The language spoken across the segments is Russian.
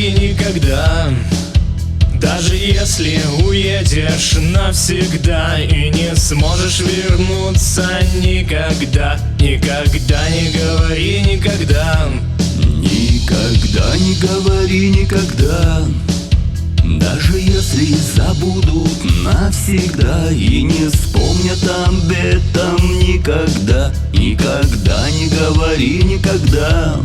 говори никогда. Даже если уедешь навсегда и не сможешь вернуться никогда, никогда не говори никогда. Никогда не говори никогда. Даже если забудут навсегда и не вспомнят об этом никогда, никогда не говори никогда.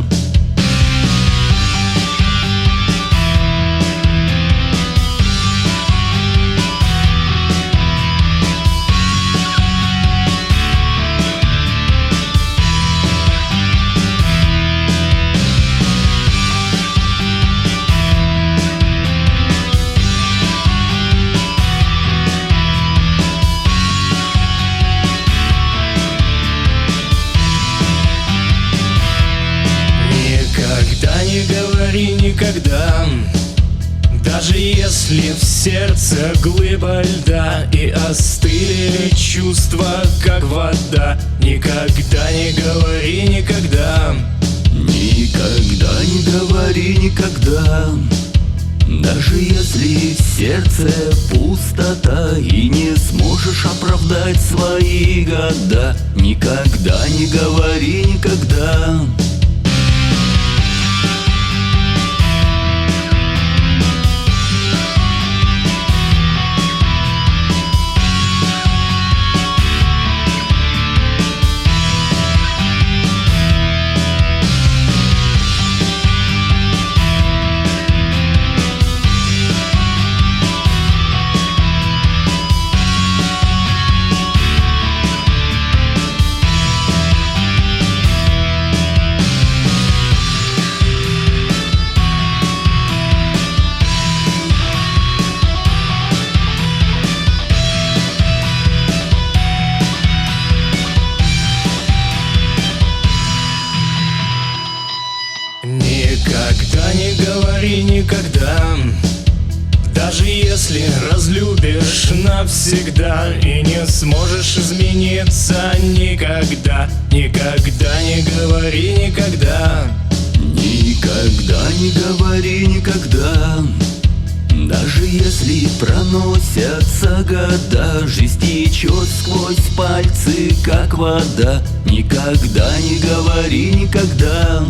Не говори никогда. Даже если в сердце глыба льда и остыли чувства, как вода, никогда не говори никогда. Никогда не говори никогда. Даже если в сердце пустота и не сможешь оправдать свои года, никогда не говори никогда. Никогда не говори никогда. Даже если разлюбишь навсегда и не сможешь измениться никогда, никогда не говори никогда. Никогда не говори никогда. Даже если проносятся года, жизнь течет сквозь пальцы, как вода, никогда не говори никогда.